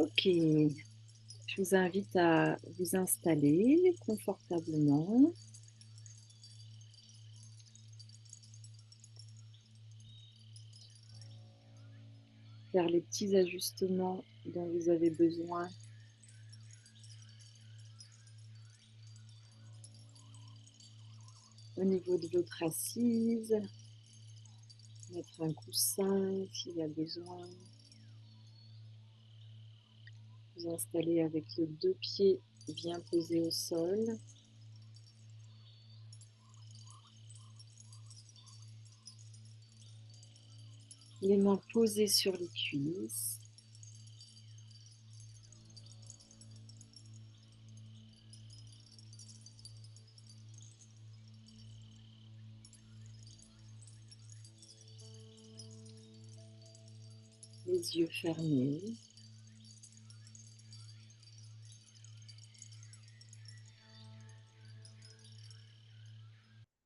Ok, je vous invite à vous installer confortablement, faire les petits ajustements dont vous avez besoin au niveau de votre assise, mettre un coussin s'il y a besoin, vous installer avec les deux pieds bien posés au sol, les mains posées sur les cuisses. Les yeux fermés.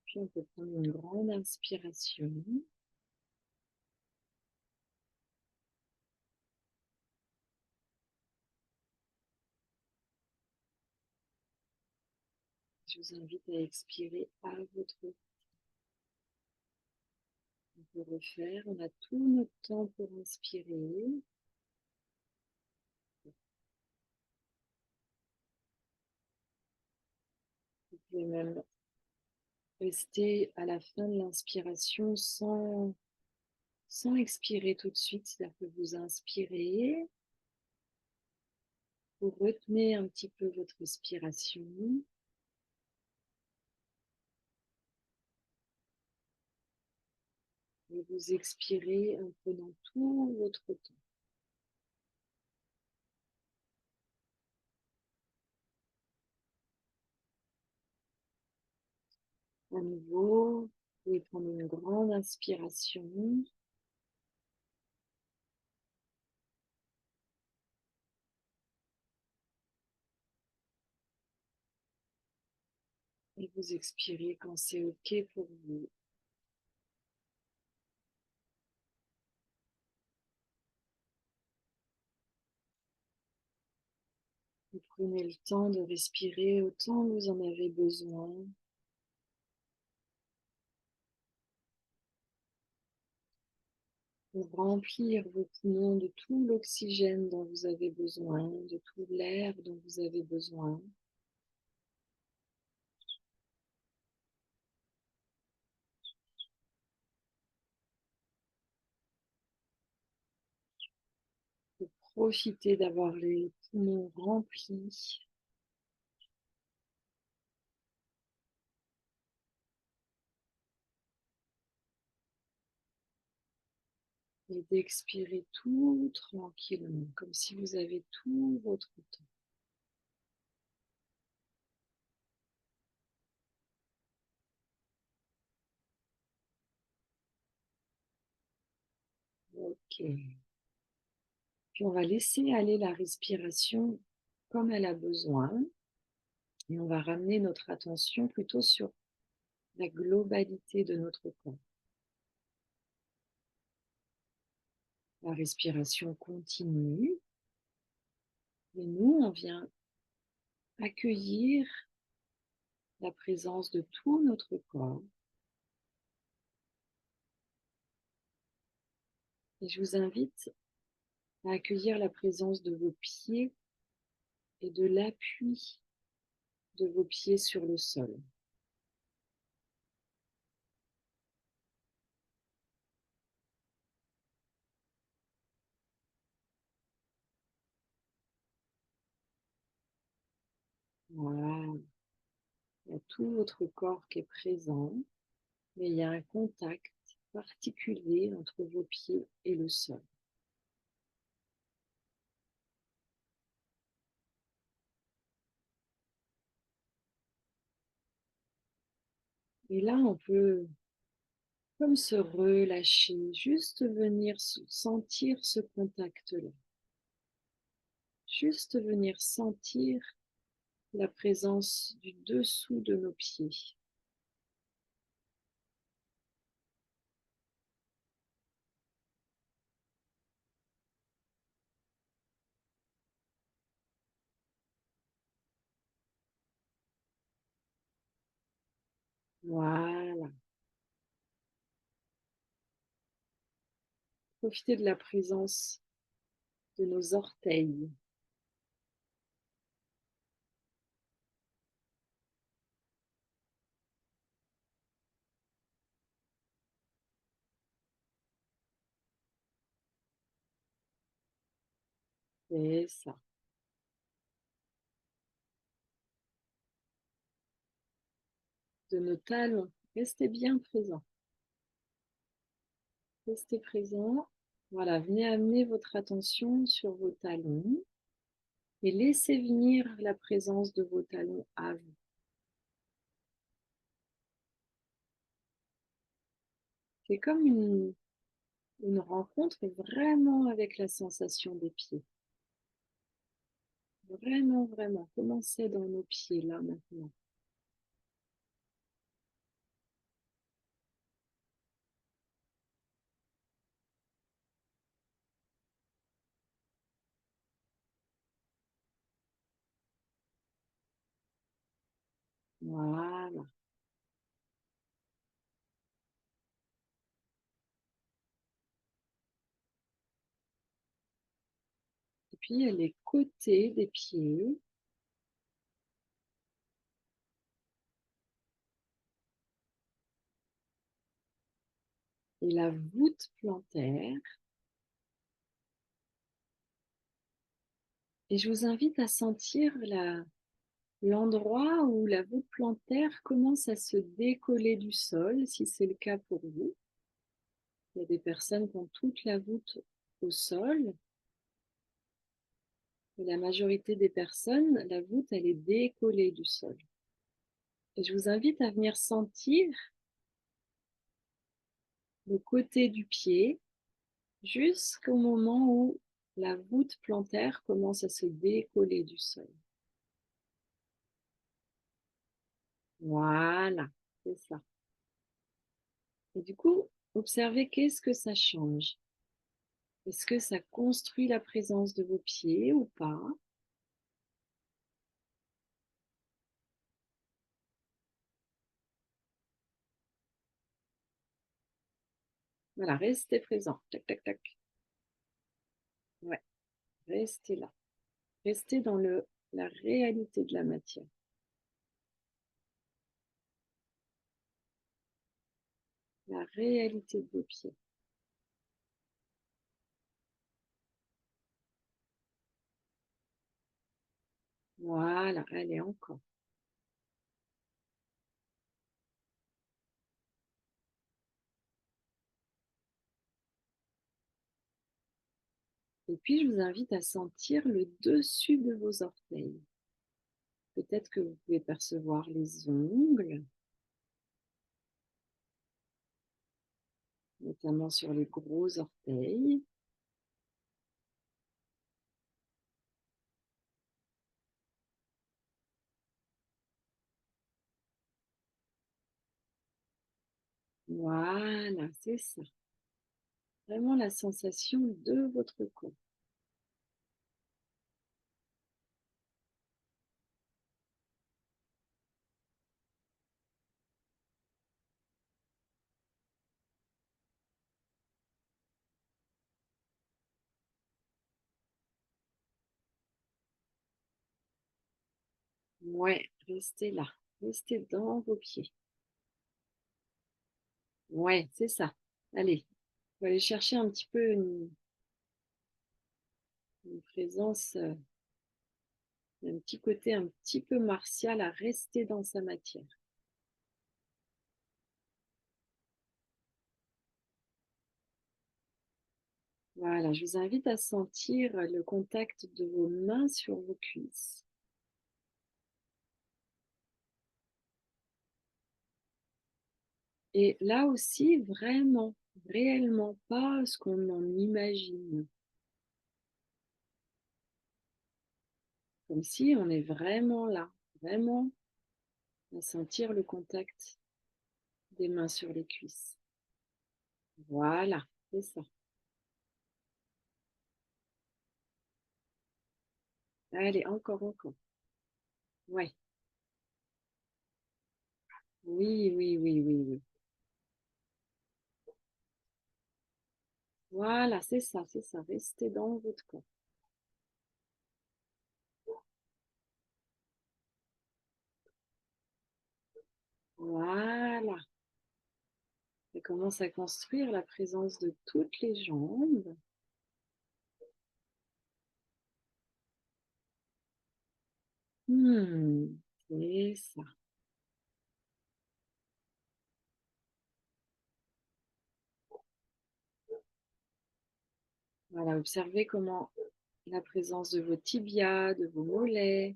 Puis on peut prendre une grande inspiration. Je vous invite à expirer à votre rythme. On peut refaire. On a tout notre temps pour inspirer. Vous pouvez même rester à la fin de l'inspiration sans expirer tout de suite. C'est-à-dire que vous inspirez, vous retenez un petit peu votre respiration et vous expirez en prenant tout votre temps. À nouveau, vous pouvez prendre une grande inspiration et vous expirez quand c'est OK pour vous. Vous prenez le temps de respirer autant que vous en avez besoin. Pour remplir vos poumons de tout l'oxygène dont vous avez besoin, de tout l'air dont vous avez besoin. Pour profiter d'avoir les poumons remplis et d'expirer tout tranquillement, comme si vous avez tout votre temps. Ok. Puis on va laisser aller la respiration comme elle a besoin et on va ramener notre attention plutôt sur la globalité de notre corps. La respiration continue et nous, on vient accueillir la présence de tout notre corps. Et je vous invite à accueillir la présence de vos pieds et de l'appui de vos pieds sur le sol. Voilà, il y a tout votre corps qui est présent, mais il y a un contact particulier entre vos pieds et le sol. Et là, on peut comme se relâcher, juste venir sentir ce contact-là. Juste venir sentir la présence du dessous de nos pieds. Voilà. Profitez de la présence de nos orteils. C'est ça. De nos talons. Restez bien présent. Restez présent. Voilà, venez amener votre attention sur vos talons et laissez venir la présence de vos talons à vous. C'est comme une rencontre vraiment avec la sensation des pieds. Vraiment, vraiment. Commencez dans nos pieds là maintenant. Voilà. Et puis, il y a les côtés des pieds. Et la voûte plantaire. Et je vous invite à sentir l'endroit où la voûte plantaire commence à se décoller du sol, si c'est le cas pour vous. Il y a des personnes qui ont toute la voûte au sol. Et la majorité des personnes, la voûte, elle est décollée du sol. Et je vous invite à venir sentir le côté du pied jusqu'au moment où la voûte plantaire commence à se décoller du sol. Voilà, c'est ça. Et du coup, observez qu'est-ce que ça change. Est-ce que ça construit la présence de vos pieds ou pas? Voilà, restez présent. Tac, tac, tac. Ouais, restez là. Restez dans la réalité de la matière. La réalité de vos pieds. Voilà, allez, encore. Et puis, je vous invite à sentir le dessus de vos orteils. Peut-être que vous pouvez percevoir les ongles, notamment sur les gros orteils. Voilà, c'est ça. Vraiment la sensation de votre corps. Ouais, restez là. Restez dans vos pieds. Ouais, c'est ça. Allez, on va aller chercher un petit peu une présence, un petit côté un petit peu martial à rester dans sa matière. Voilà, je vous invite à sentir le contact de vos mains sur vos cuisses. Et là aussi, vraiment, réellement, pas ce qu'on en imagine. Comme si on est vraiment là, vraiment à sentir le contact des mains sur les cuisses. Voilà, c'est ça. Allez, encore, encore. Ouais, Oui, oui, oui, oui, oui. Voilà, c'est ça, c'est ça. Restez dans votre corps. Voilà. Ça commence à construire la présence de toutes les jambes. C'est ça. Voilà, observez comment la présence de vos tibias, de vos mollets,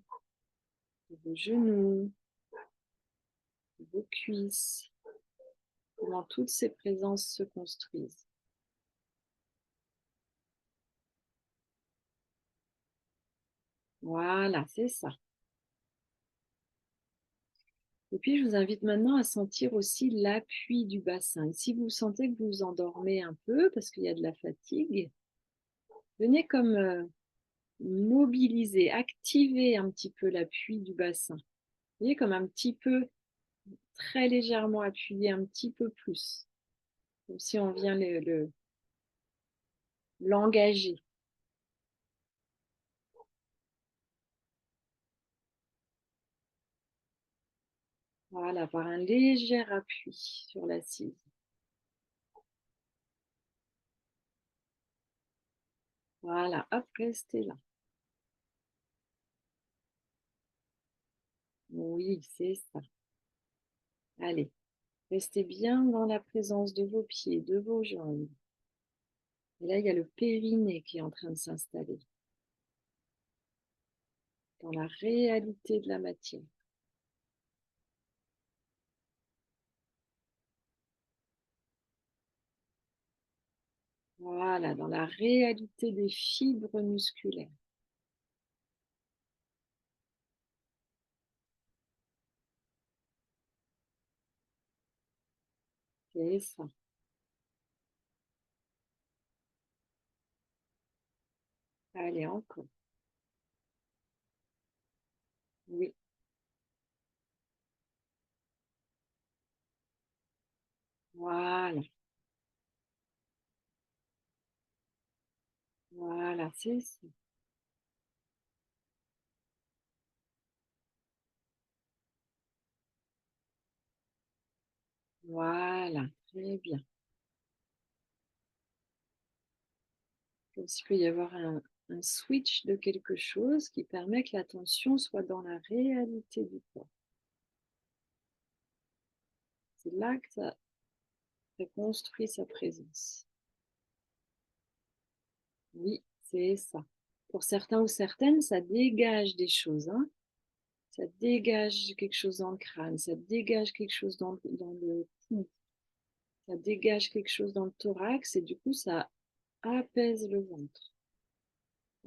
de vos genoux, de vos cuisses, comment toutes ces présences se construisent. Voilà, c'est ça. Et puis, je vous invite maintenant à sentir aussi l'appui du bassin. Et si vous sentez que vous vous endormez un peu parce qu'il y a de la fatigue, venez comme mobiliser, activer un petit peu l'appui du bassin. Vous voyez, comme un petit peu, très légèrement appuyer un petit peu plus, comme si on vient l'engager. Voilà, par un léger appui sur l'assise. Voilà, hop, restez là. Oui, c'est ça. Allez, restez bien dans la présence de vos pieds, de vos jambes. Et là, il y a le périnée qui est en train de s'installer dans la réalité de la matière. Voilà, dans la réalité des fibres musculaires. C'est ça. Allez, encore. Oui, voilà. Voilà, c'est ça. Voilà, très bien. Comme s'il peut y avoir un switch de quelque chose qui permet que l'attention soit dans la réalité du corps. C'est là que ça construit sa présence. Oui, c'est ça. Pour certains ou certaines, ça dégage des choses, hein. Ça dégage quelque chose dans le crâne, ça dégage quelque chose dans le cou, ça dégage quelque chose dans le thorax et du coup, ça apaise le ventre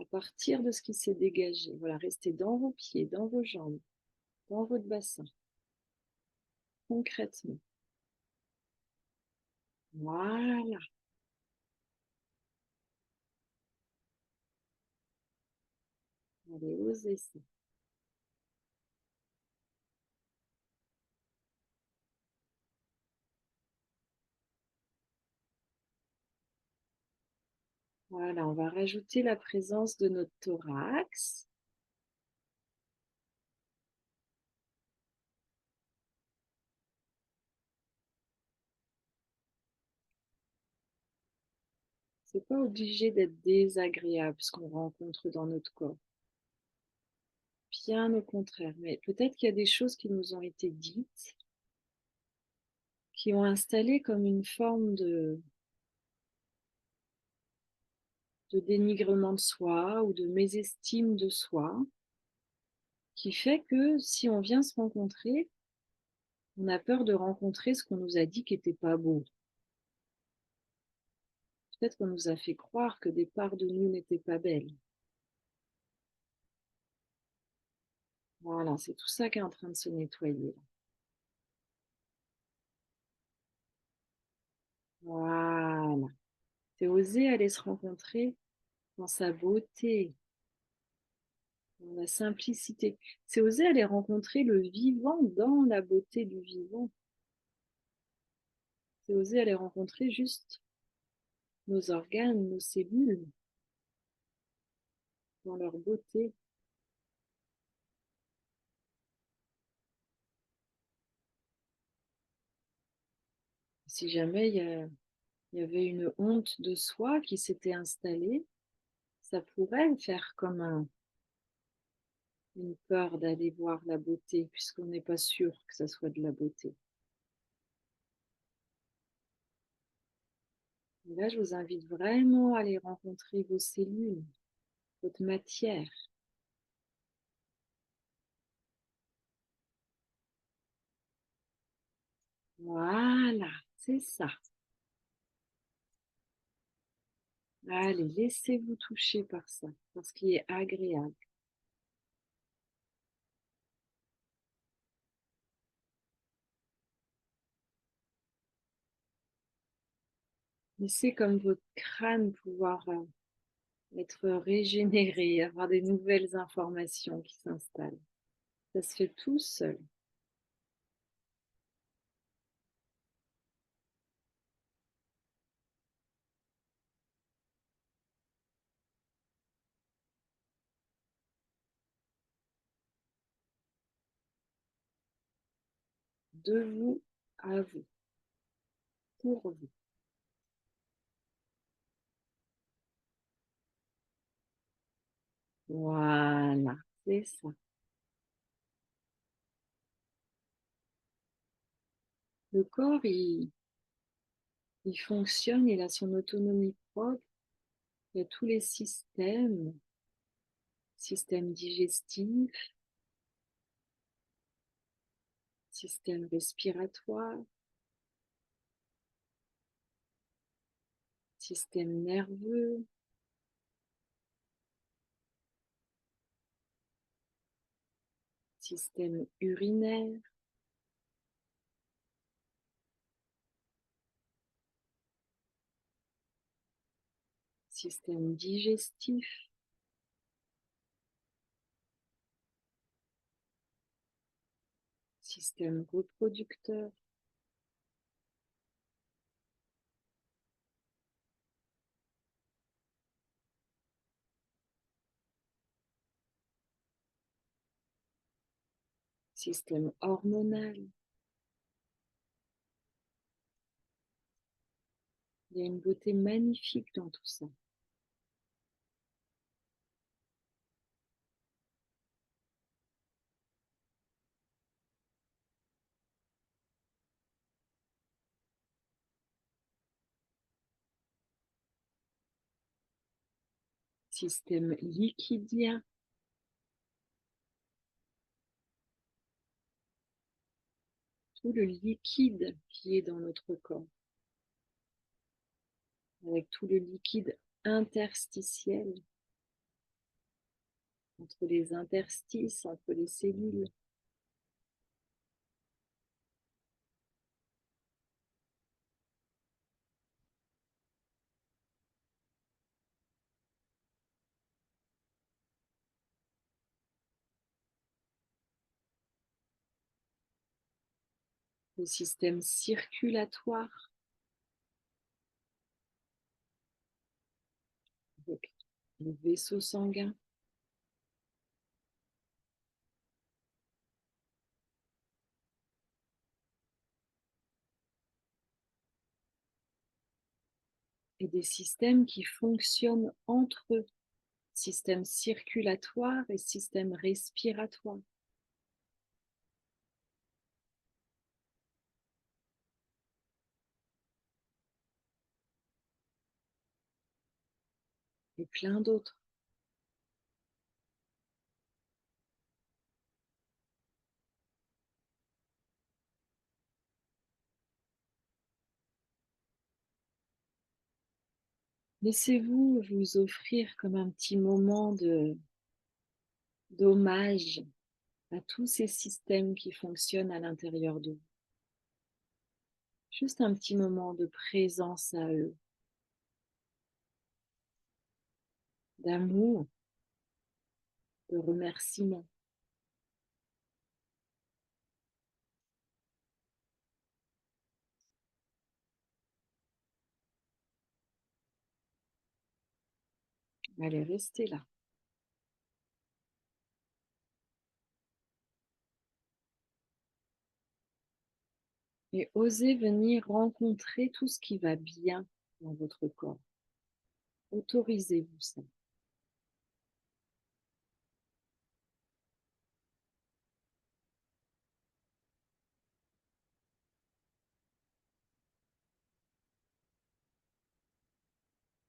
à partir de ce qui s'est dégagé. Voilà, restez dans vos pieds, dans vos jambes, dans votre bassin, concrètement. Voilà, allez, osez ça. Voilà, on va rajouter la présence de notre thorax. C'est pas obligé d'être désagréable ce qu'on rencontre dans notre corps. Bien au contraire, mais peut-être qu'il y a des choses qui nous ont été dites, qui ont installé comme une forme de dénigrement de soi ou de mésestime de soi, qui fait que si on vient se rencontrer, on a peur de rencontrer ce qu'on nous a dit qui n'était pas beau. Peut-être qu'on nous a fait croire que des parts de nous n'étaient pas belles. Voilà, c'est tout ça qui est en train de se nettoyer. Voilà. C'est oser aller se rencontrer dans sa beauté, dans la simplicité. C'est oser aller rencontrer le vivant dans la beauté du vivant. C'est oser aller rencontrer juste nos organes, nos cellules, dans leur beauté. Si jamais il y avait une honte de soi qui s'était installée, ça pourrait faire comme une peur d'aller voir la beauté, puisqu'on n'est pas sûr que ça soit de la beauté. Et là, je vous invite vraiment à aller rencontrer vos cellules, votre matière. Voilà, c'est ça. Allez, laissez-vous toucher par ça, par ce qui est agréable. Laissez comme votre crâne pouvoir être régénéré, avoir des nouvelles informations qui s'installent. Ça se fait tout seul. De vous à vous, pour vous. Voilà, c'est ça. Le corps, il fonctionne, il a son autonomie propre. Il y a tous les systèmes, système digestif, système respiratoire, système nerveux, système urinaire, système digestif, système reproducteur, système hormonal. Il y a une beauté magnifique dans tout ça. Système liquidien, tout le liquide qui est dans notre corps, avec tout le liquide interstitiel, entre les interstices, entre les cellules, le système circulatoire, avec le vaisseau sanguin, et des systèmes qui fonctionnent entre eux, système circulatoire et système respiratoire. Et plein d'autres. Laissez-vous vous offrir comme un petit moment d'hommage à tous ces systèmes qui fonctionnent à l'intérieur de vous. Juste un petit moment de présence à eux, d'amour, de remerciement. Allez, restez là. Et osez venir rencontrer tout ce qui va bien dans votre corps. Autorisez-vous ça.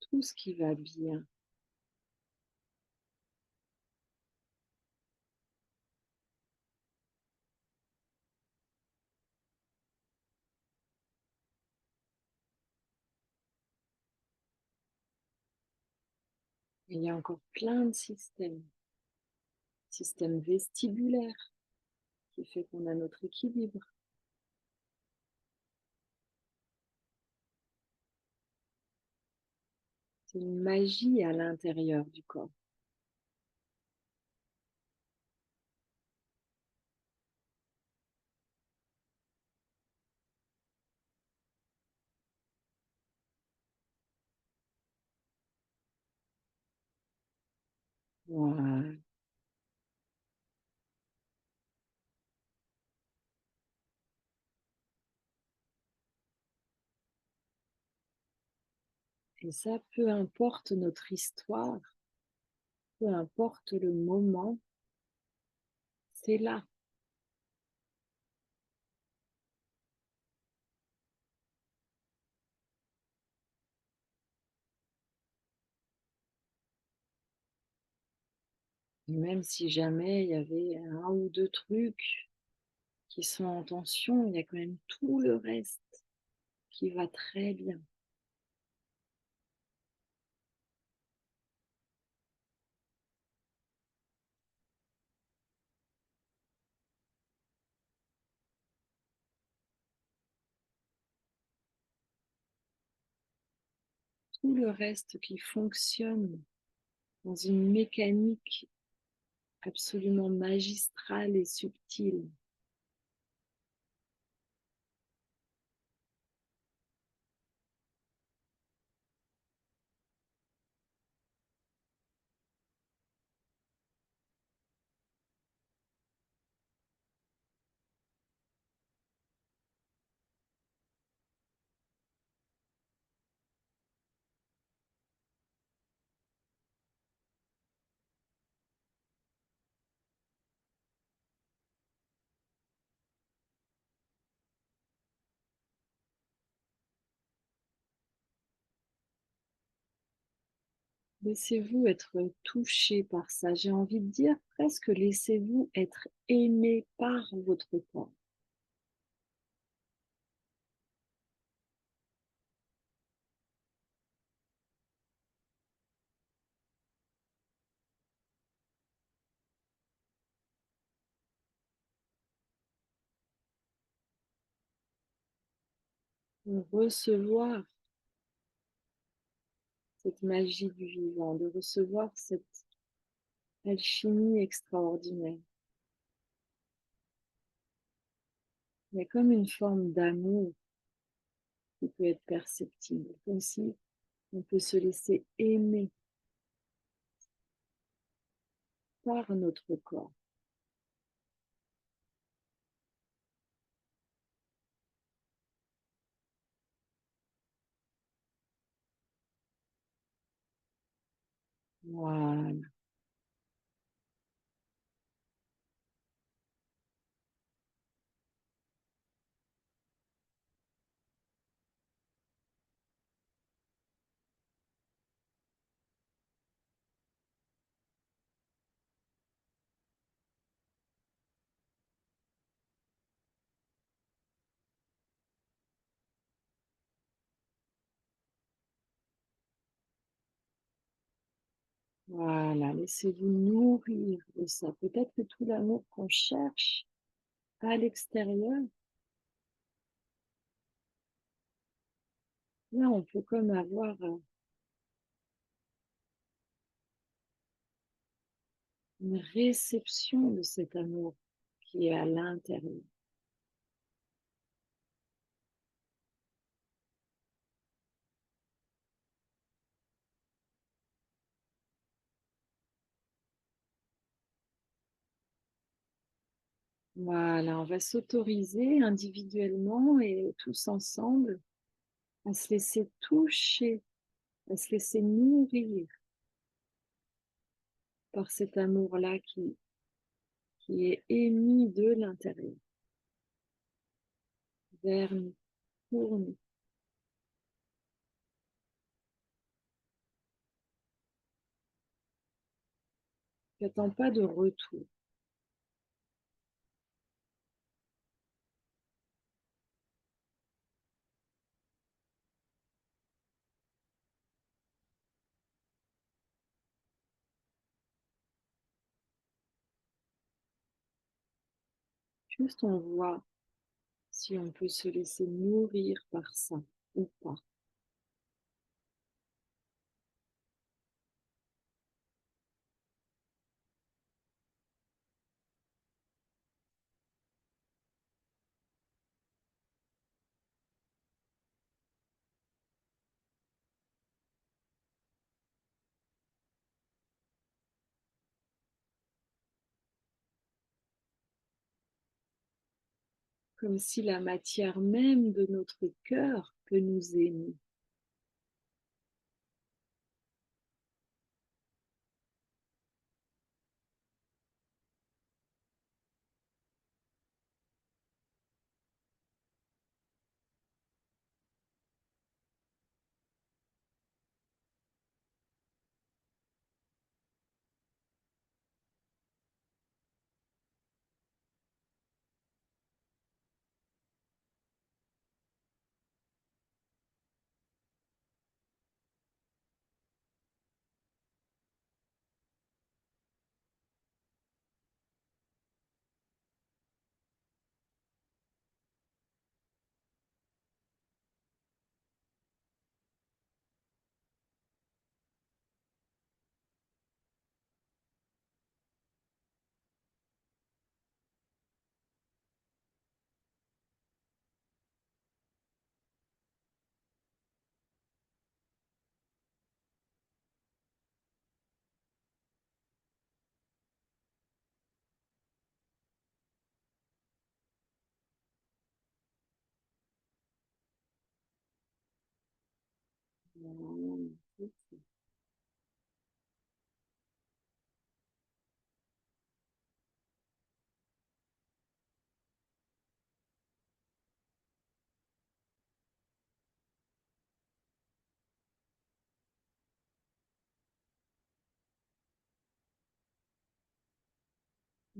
Tout ce qui va bien. Et il y a encore plein de systèmes. Système vestibulaire qui fait qu'on a notre équilibre. C'est une magie à l'intérieur du corps. Voilà. Et ça, peu importe notre histoire, peu importe le moment, c'est là. Et même si jamais il y avait un ou deux trucs qui sont en tension, il y a quand même tout le reste qui va très bien. Tout le reste qui fonctionne dans une mécanique absolument magistrale et subtile. Laissez-vous être touché par ça. J'ai envie de dire presque laissez-vous être aimé par votre corps. De recevoir cette magie du vivant, de recevoir cette alchimie extraordinaire. Il y a comme une forme d'amour qui peut être perceptible, comme si on peut se laisser aimer par notre corps. Voilà, voilà, laissez-vous nourrir de ça. Peut-être que tout l'amour qu'on cherche à l'extérieur, là, on peut comme avoir une réception de cet amour qui est à l'intérieur. Voilà, on va s'autoriser individuellement et tous ensemble à se laisser toucher, à se laisser nourrir par cet amour-là qui est émis de l'intérieur vers nous, pour nous. J'attends pas de retour. Juste on voit si on peut se laisser nourrir par ça ou pas. Comme si la matière même de notre cœur que nous aimons.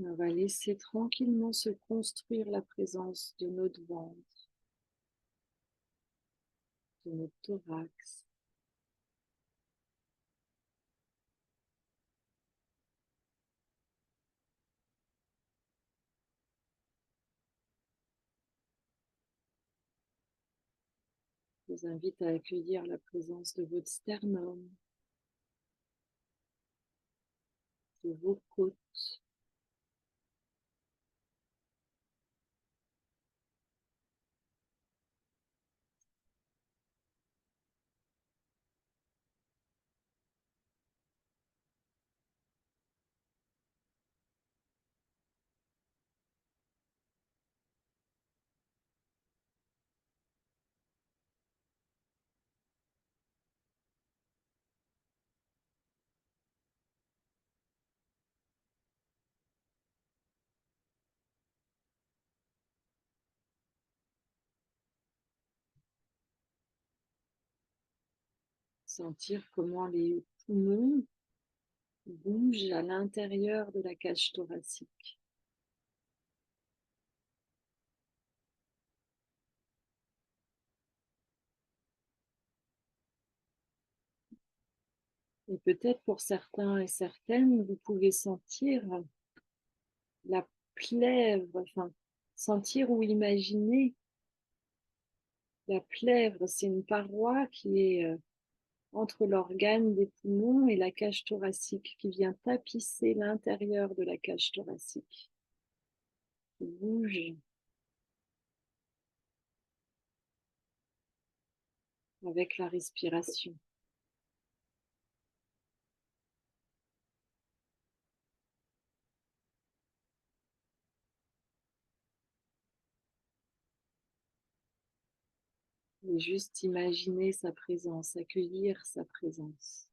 On va laisser tranquillement se construire la présence de notre ventre, de notre thorax. Je vous invite à accueillir la présence de votre sternum, de vos côtes, sentir comment les poumons bougent à l'intérieur de la cage thoracique. Et peut-être pour certains et certaines, vous pouvez sentir la plèvre, enfin, sentir ou imaginer la plèvre, c'est une paroi qui est entre l'organe des poumons et la cage thoracique qui vient tapisser l'intérieur de la cage thoracique. Qui bouge avec la respiration. Et juste imaginer sa présence, accueillir sa présence.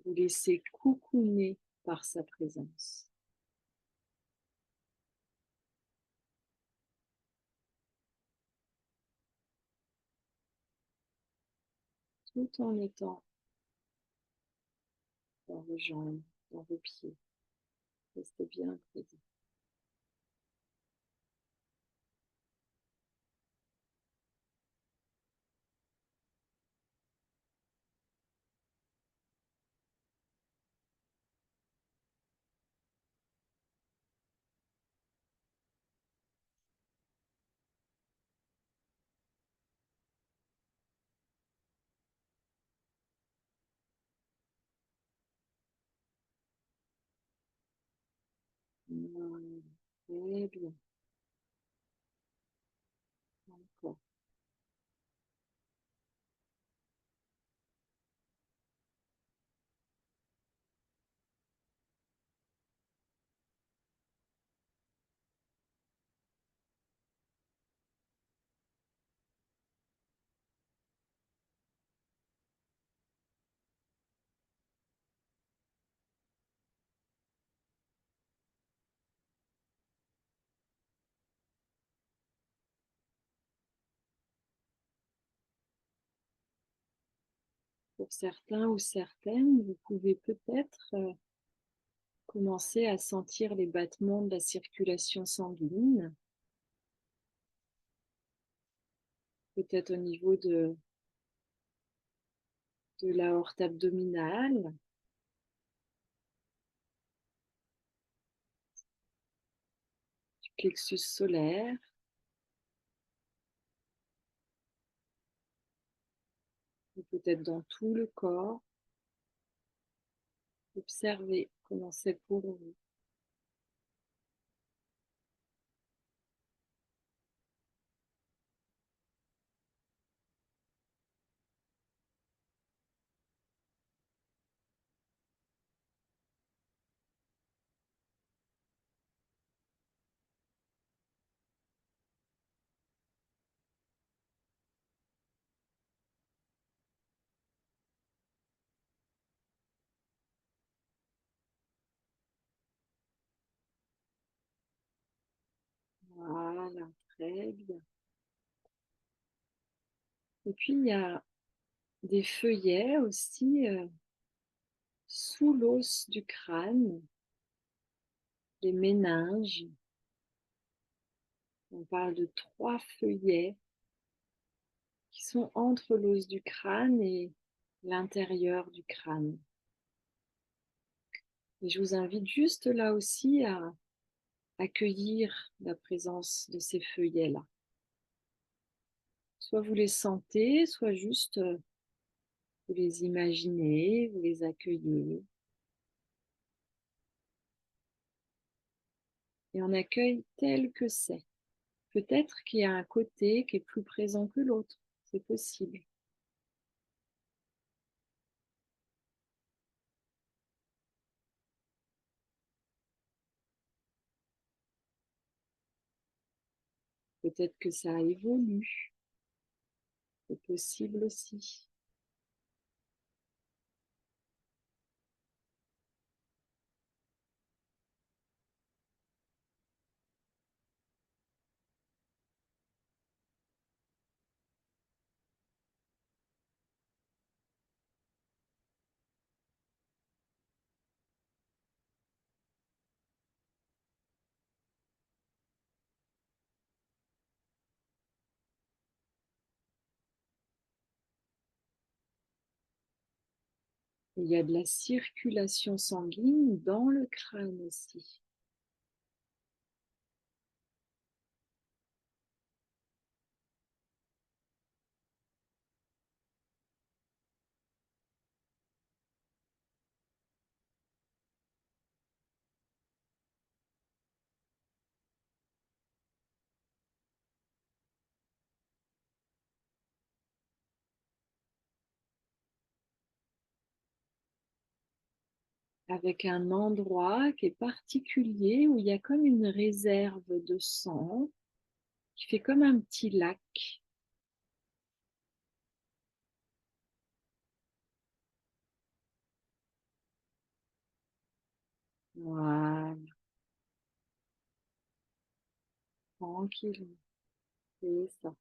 Vous laisser coucouner par sa présence. Tout en étant dans vos jambes, dans vos pieds. Restez bien présent. Voilà. Très bien. Encore. Pour certains ou certaines, vous pouvez peut-être commencer à sentir les battements de la circulation sanguine, peut-être au niveau de l'aorte abdominale, du plexus solaire, ou peut-être dans tout le corps. Observez comment c'est pour vous. Voilà, très bien. Et puis, il y a des feuillets aussi sous l'os du crâne, les méninges. On parle de 3 feuillets qui sont entre l'os du crâne et l'intérieur du crâne. Et je vous invite juste là aussi à accueillir la présence de ces feuillets-là. Soit vous les sentez, soit juste vous les imaginez, vous les accueillez. Et on accueille tel que c'est. Peut-être qu'il y a un côté qui est plus présent que l'autre. C'est possible. Peut-être que ça évolue. C'est possible aussi. Il y a de la circulation sanguine dans le crâne aussi. Avec un endroit qui est particulier où il y a comme une réserve de sang qui fait comme un petit lac. Voilà, tranquille, c'est ça.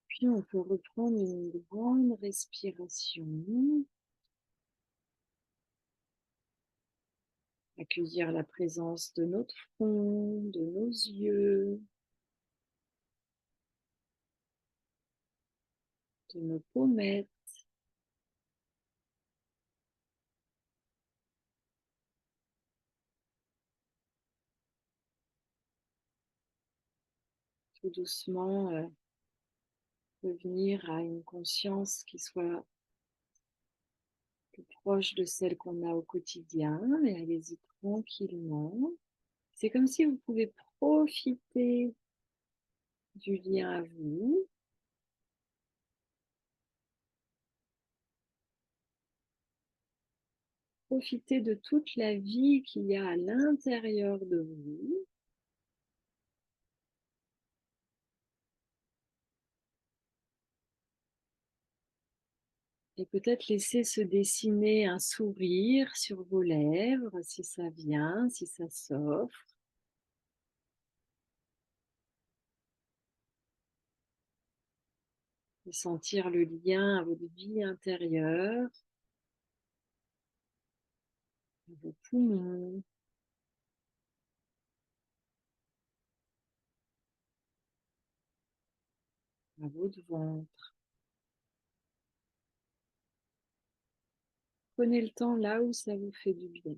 Puis on peut reprendre une grande respiration, accueillir la présence de notre front, de nos yeux, de nos pommettes. Tout doucement, revenir à une conscience qui soit plus proche de celle qu'on a au quotidien, et allez-y tranquillement. C'est comme si vous pouvez profiter du lien à vous, profiter de toute la vie qu'il y a à l'intérieur de vous, et peut-être laisser se dessiner un sourire sur vos lèvres si ça vient, si ça s'offre, et sentir le lien à votre vie intérieure, à vos poumons, à votre ventre. Prenez le temps là où ça vous fait du bien.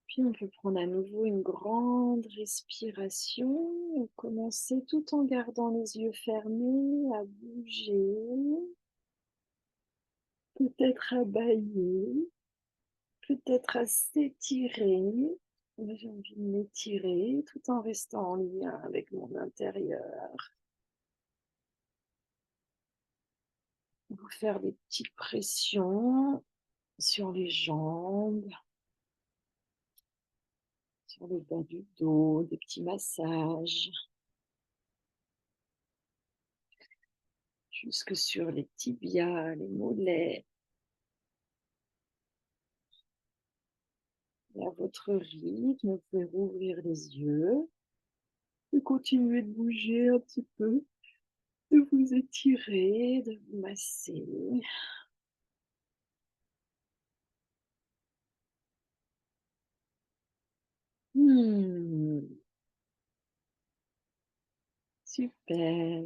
Puis on peut prendre à nouveau une grande respiration et commencer tout en gardant les yeux fermés à bouger, peut-être à bâiller, peut-être à s'étirer. Moi, j'ai envie de m'étirer tout en restant en lien avec mon intérieur. Vous faire des petites pressions sur les jambes, sur le bas du dos, des petits massages, jusque sur les tibias, les mollets. Et à votre rythme, vous pouvez rouvrir les yeux et continuer de bouger un petit peu, de vous étirer, de vous masser. Hmm, super.